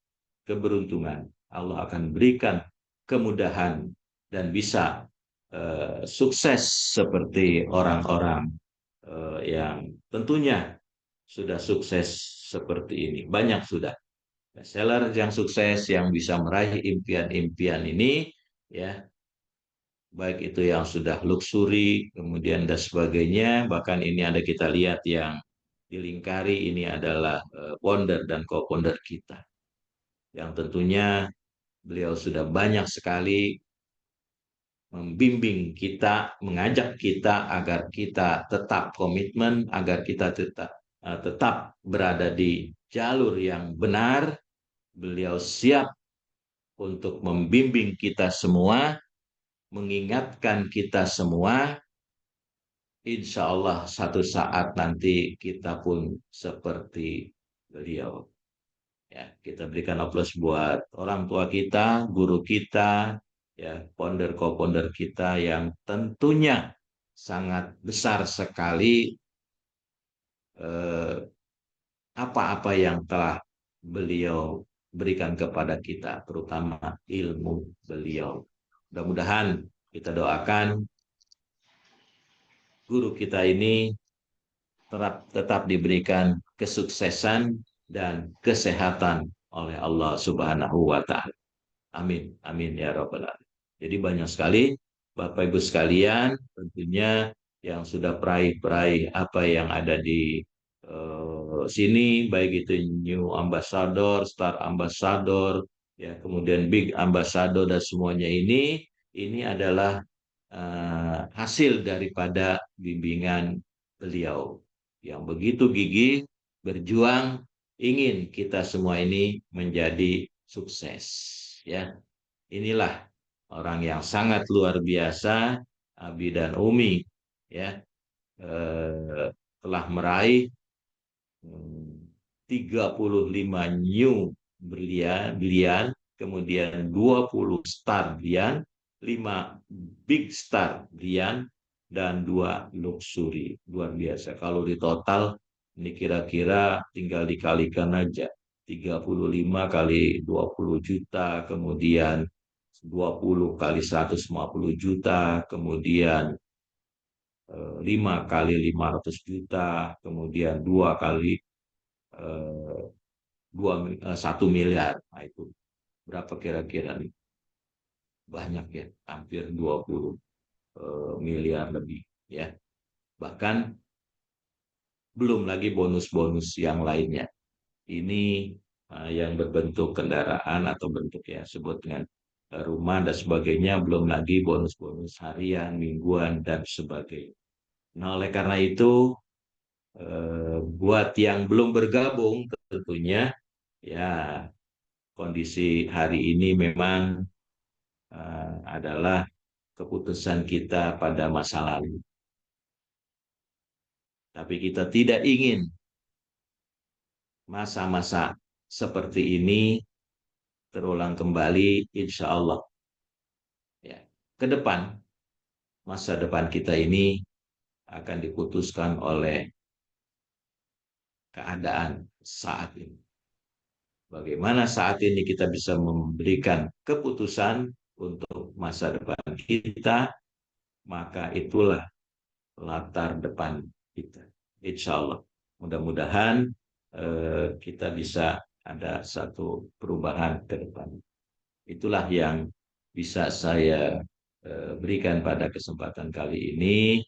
keberuntungan. Allah akan berikan kemudahan dan bisa sukses seperti orang-orang yang tentunya sudah sukses seperti ini. Banyak sudah bestseller yang sukses yang bisa meraih impian-impian ini, ya, baik itu yang sudah luxury kemudian dan sebagainya. Bahkan ini ada kita lihat yang dilingkari ini adalah founder dan co-founder kita yang tentunya beliau sudah banyak sekali membimbing kita, mengajak kita agar kita tetap komitmen, agar kita tetap berada di jalur yang benar. Beliau siap untuk membimbing kita semua, mengingatkan kita semua. Insya Allah satu saat nanti kita pun seperti beliau. Ya, kita berikan aplaus buat orang tua kita, guru kita, ya, founder co-founder kita yang tentunya sangat besar sekali apa-apa yang telah beliau berikan kepada kita, terutama ilmu beliau. Mudah-mudahan kita doakan guru kita ini tetap diberikan kesuksesan dan kesehatan oleh Allah Subhanahu wa Ta'ala. Amin, amin ya Rabbal Alamin. Jadi banyak sekali Bapak Ibu sekalian, tentunya yang sudah peraih-peraih apa yang ada di sini, baik itu New Ambassador, Star Ambassador, ya kemudian Big Ambassador dan semuanya ini adalah hasil daripada bimbingan beliau yang begitu gigih berjuang ingin kita semua ini menjadi sukses, ya. Inilah orang yang sangat luar biasa, Abi dan Umi, ya, telah meraih 35 new brilliant, kemudian 20 star brilliant, 5 big star brilliant, dan 2 luxury. Luar biasa. Kalau di total, ini kira-kira tinggal dikalikan aja. 35 kali 20 juta, kemudian 20 kali 150 juta, kemudian 5 kali 500 juta, kemudian 2 kali 1 miliar. Nah, itu berapa kira-kira nih? Banyak ya, hampir 20 miliar lebih ya. Bahkan belum lagi bonus-bonus yang lainnya. Ini yang berbentuk kendaraan atau bentuk ya sebut dengan rumah dan sebagainya, belum lagi bonus-bonus harian, mingguan dan sebagainya. Nah, oleh karena itu buat yang belum bergabung tentunya ya kondisi hari ini memang adalah keputusan kita pada masa lalu. Tapi kita tidak ingin masa-masa seperti ini terulang kembali, insya Allah. Ya, ke depan, masa depan kita ini akan diputuskan oleh keadaan saat ini. Bagaimana saat ini kita bisa memberikan keputusan untuk masa depan kita, maka itulah latar depan kita. Insya Allah. Mudah-mudahan kita bisa ada satu perubahan ke depan. Itulah yang bisa saya berikan pada kesempatan kali ini.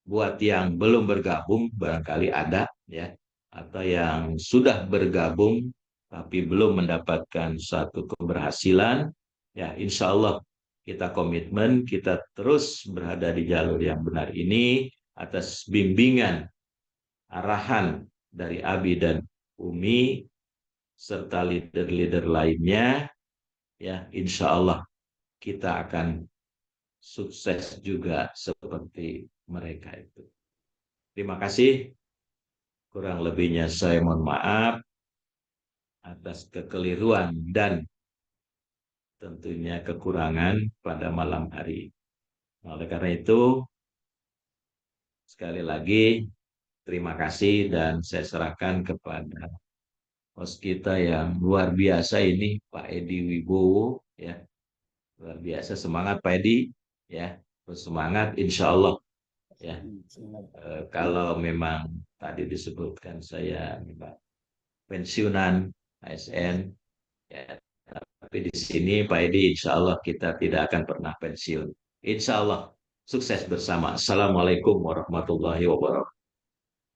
Buat yang belum bergabung, barangkali ada ya, atau yang sudah bergabung tapi belum mendapatkan satu keberhasilan, ya insya Allah kita komitmen, kita terus berada di jalur yang benar ini atas bimbingan, arahan dari Abi dan Umi serta leader-leader lainnya, ya insya Allah kita akan sukses juga seperti mereka itu. Terima kasih. Kurang lebihnya saya mohon maaf atas kekeliruan dan tentunya kekurangan pada malam hari. Oleh karena itu, sekali lagi terima kasih dan saya serahkan kepada host kita yang luar biasa ini, Pak Edi Wibowo, ya. Luar biasa, semangat Pak Edi, ya. Terus semangat, insya Allah, ya. Kalau memang tadi disebutkan saya pensiunan ASN, ya. Tapi di sini Pak Edi, insya Allah kita tidak akan pernah pensiun. Insya Allah sukses bersama. Assalamualaikum warahmatullahi wabarakatuh.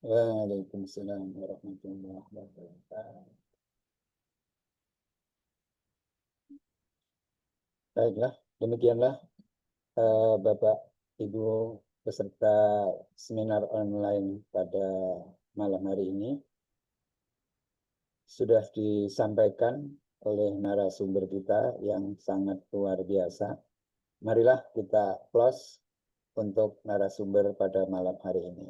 Waalaikumsalam warahmatullahi wabarakatuh. Baiklah, demikianlah Bapak Ibu peserta seminar online pada malam hari ini sudah disampaikan oleh narasumber kita yang sangat luar biasa. Marilah kita close untuk narasumber pada malam hari ini.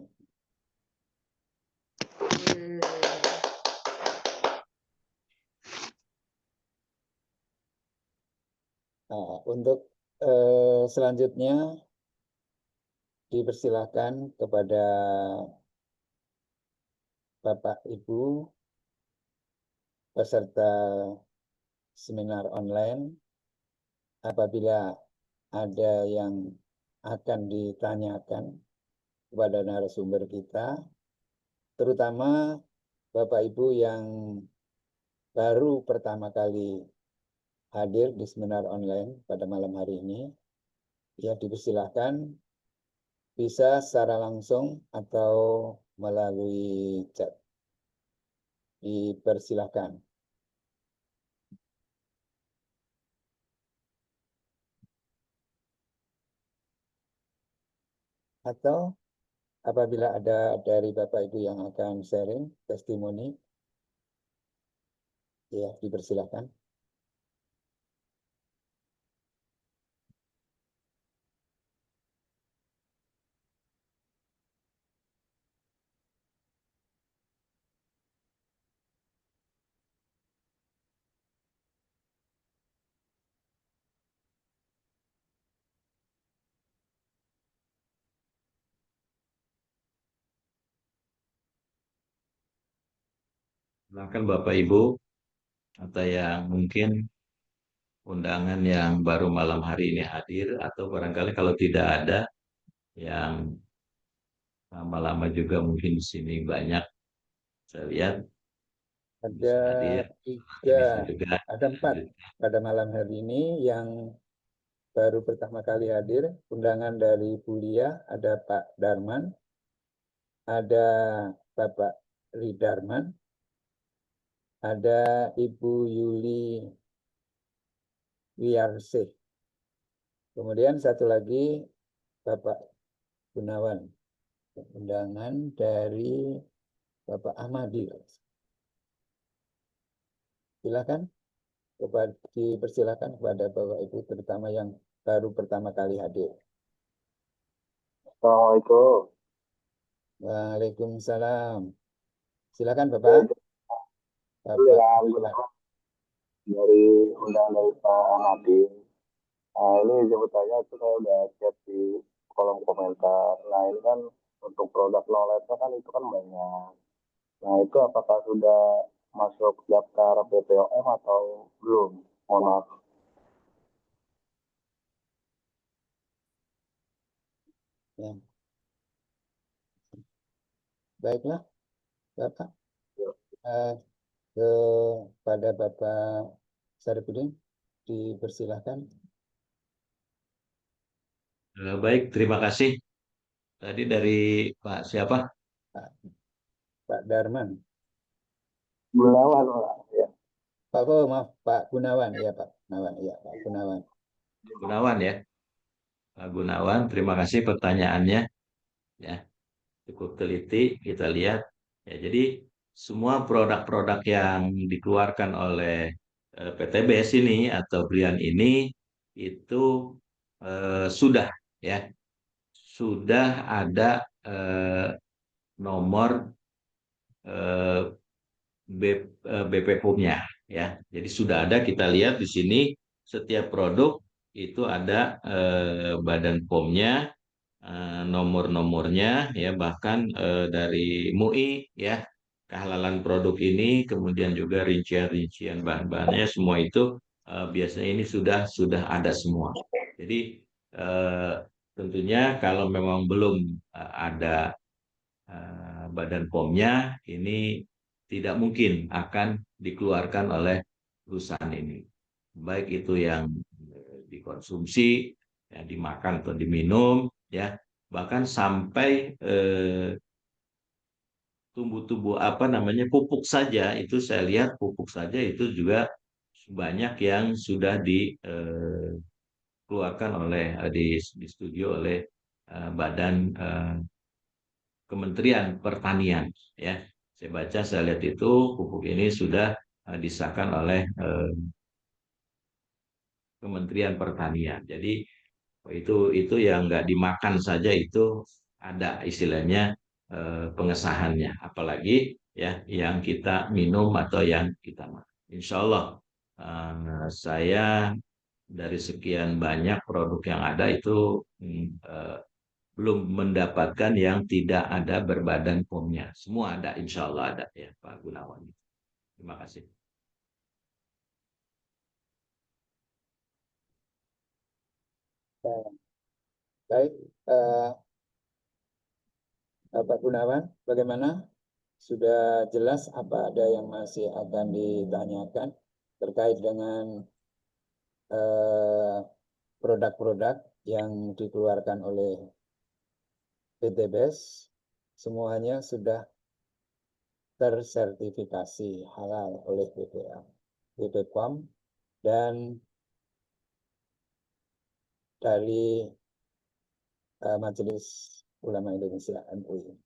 Nah, untuk selanjutnya dipersilakan kepada Bapak Ibu peserta seminar online apabila ada yang akan ditanyakan kepada narasumber kita, terutama Bapak Ibu yang baru pertama kali hadir di seminar online pada malam hari ini, ya dipersilahkan bisa secara langsung atau melalui chat. Dipersilahkan. Atau apabila ada dari Bapak Ibu yang akan sharing testimoni, ya dipersilahkan. Silakan Bapak Ibu atau yang mungkin undangan yang baru malam hari ini hadir atau barangkali kalau tidak ada yang lama-lama juga mungkin di sini banyak saya lihat Ada bisa hadir, tiga, bisa juga ada 4 pada malam hari ini yang baru pertama kali hadir. Undangan dari Bulia, ada Pak Darman, ada Bapak Ridarman, ada Ibu Yuli Wiarsih. Kemudian satu lagi Bapak Gunawan. Undangan dari Bapak Ahmadi. Silakan, dipersilakan kepada Bapak Ibu terutama yang baru pertama kali hadir. Assalamualaikum. Waalaikumsalam. Silakan Bapak. Bapak. Dari undangan dari Pak Nadi. Nah, ini sebutannya itu saya udah chat di kolom komentar. Nah, ini kan untuk produk knowledge kan itu kan banyak. Nah, itu apakah sudah masuk daftar BPOM atau belum? Mohon maaf. Ya. Baiklah, Bapak. Kepada Bapak Saripudin, dipersilahkan. Baik, terima kasih. Tadi dari Pak siapa? Pak Darman. Gunawan, Pak. Ya. Pak, oh, maaf, Pak Gunawan. Iya, Pak Gunawan. Iya, Pak Gunawan. Gunawan ya. Pak Gunawan, terima kasih pertanyaannya. Ya, cukup teliti kita lihat. Ya, jadi semua produk-produk yang dikeluarkan oleh PTBS ini atau Brian ini itu sudah ya sudah ada nomor eh, BP POM-nya ya. Jadi sudah ada, kita lihat di sini setiap produk itu ada badan POM-nya, nomor-nomornya ya, bahkan dari MUI ya, kehalalan produk ini, kemudian juga rincian-rincian bahan-bahannya, semua itu biasanya ini sudah ada semua. Jadi tentunya kalau memang belum ada badan POM-nya, ini tidak mungkin akan dikeluarkan oleh perusahaan ini. Baik itu yang dikonsumsi, yang dimakan atau diminum, ya, bahkan sampai tumbuh-tumbuh apa namanya pupuk saja, itu saya lihat pupuk saja itu juga banyak yang sudah dikeluarkan oleh disetujui oleh badan Kementerian Pertanian ya. Saya baca, saya lihat itu pupuk ini sudah disahkan oleh Kementerian Pertanian. Jadi itu yang nggak dimakan saja itu ada istilahnya pengesahannya, apalagi ya yang kita minum atau yang kita makan. Insya Allah saya dari sekian banyak produk yang ada itu belum mendapatkan yang tidak ada berbadan POM-nya. Semua ada, insya Allah ada ya Pak Gunawan. Terima kasih. Baik, Pak Gunawan, bagaimana? Sudah jelas apa ada yang masih akan ditanyakan terkait dengan produk-produk yang dikeluarkan oleh PT BES? Semuanya sudah tersertifikasi halal oleh BPOM dan dari Majelis Ulama Indonesia MUI.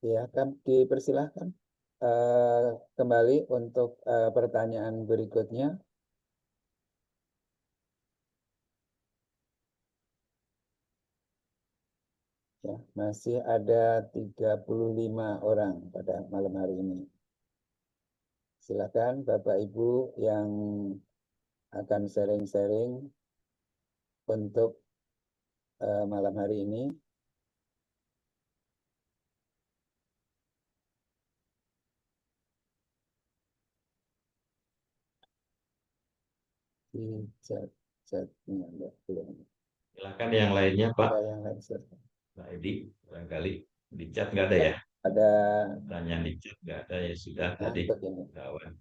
Ya, kan dipersilahkan kembali untuk pertanyaan berikutnya. Ya, masih ada 35 orang pada malam hari ini. Silakan Bapak Ibu yang akan sharing-sharing untuk malam hari ini. Di chat-chatnya belum. Silakan yang lainnya Pak. Ada yang lain, silakan. Pak Edi, barangkali di chat nggak ada ya? Ada Pertanyaan di chat nggak ada ya, sudah tadi ini. kawan.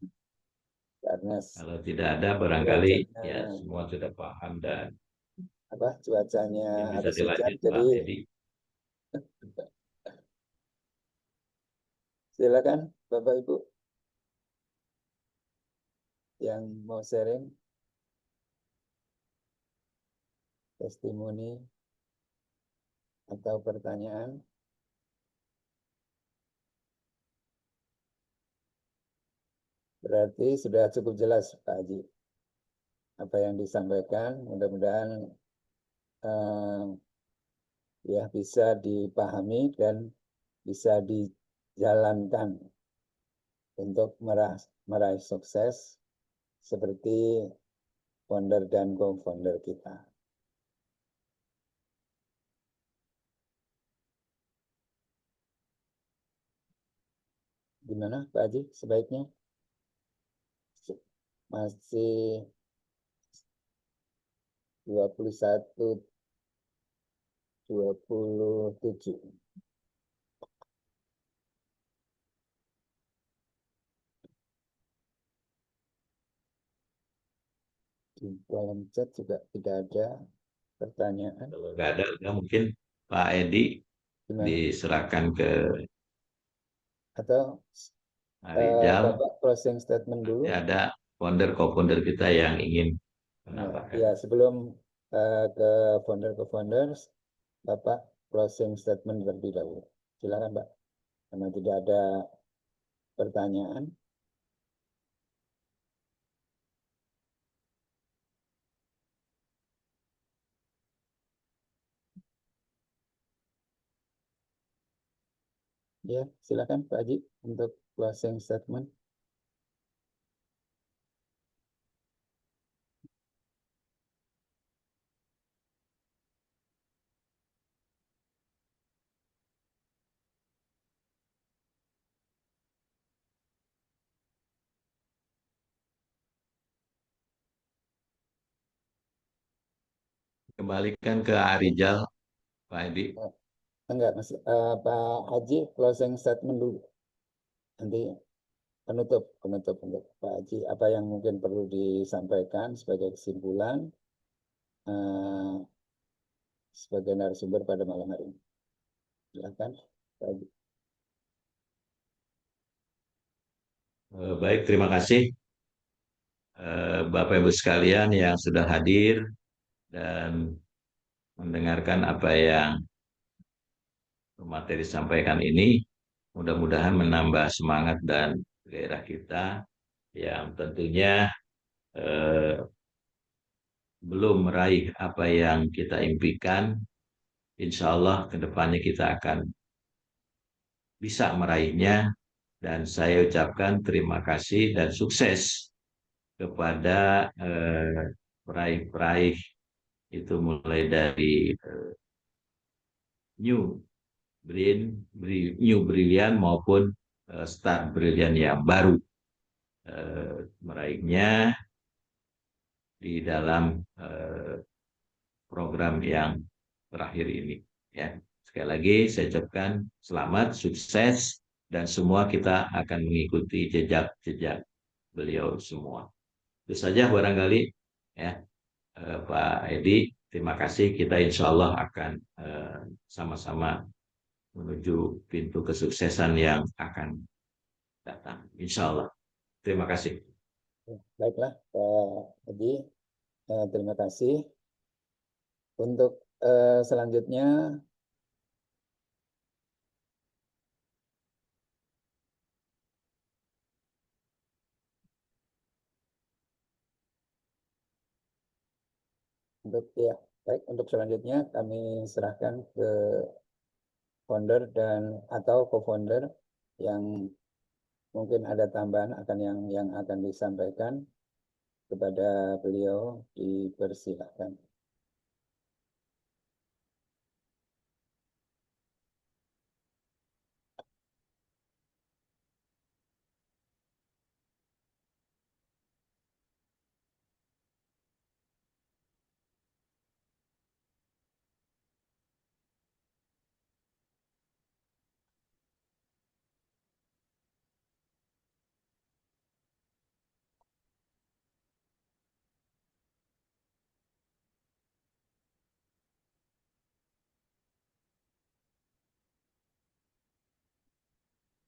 Karena Kalau tidak ada barangkali ya semua sudah paham dan cuacanya bisa habis hujan, dilanjut jadi Pak Edi. silakan Bapak Ibu yang mau sharing testimoni atau pertanyaan. Berarti sudah cukup jelas Pak Haji apa yang disampaikan. Mudah-mudahan ya bisa dipahami dan bisa dijalankan untuk meraih sukses seperti founder dan co-founder kita. Gimana Pak Haji sebaiknya? Masih 21, 27. Di kolom chat juga tidak ada pertanyaan. Kalau nggak ada, ya mungkin Pak Edi Gimana? diserahkan ke Atau Rijal. Bapak closing statement dulu? Nanti ada founder co-founder kita yang ingin menambahkan. Ya, sebelum ke founder, Bapak closing statement terlebih dahulu. Silakan Pak. Karena tidak ada pertanyaan. Ya, silakan Pak Haji untuk closing statement. Kembalikan ke Arijal, Pak Edi. Enggak, Mas. Pak Haji closing statement dulu. Nanti penutup untuk Pak Haji. Apa yang mungkin perlu disampaikan sebagai kesimpulan sebagai narasumber pada malam hari ini. Silakan, Pak Haji. Baik, terima kasih Bapak Ibu sekalian yang sudah hadir dan mendengarkan apa yang materi disampaikan ini. Mudah-mudahan menambah semangat dan gairah kita yang tentunya eh, belum meraih apa yang kita impikan. Insya Allah kedepannya kita akan bisa meraihnya, dan saya ucapkan terima kasih dan sukses kepada peraih-peraih itu, mulai dari New New Brilliant maupun Star Brilliant yang baru meraihnya di dalam program yang terakhir ini. Ya, sekali lagi saya ucapkan selamat, sukses, dan semua kita akan mengikuti jejak-jejak beliau semua. Itu saja barangkali ya, Pak Edi. Terima kasih. Kita insya Allah akan sama-sama menuju pintu kesuksesan yang akan datang. Insya Allah. Terima kasih. Baiklah, Pak Haji. Terima kasih. Untuk selanjutnya, untuk selanjutnya kami serahkan ke founder dan atau co-founder yang mungkin ada tambahan akan yang akan disampaikan kepada beliau, dipersilahkan.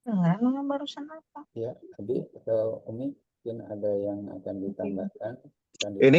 Dengar barusan apa? Ya, Abi atau Umi, mungkin ada yang akan ditambahkan. Ini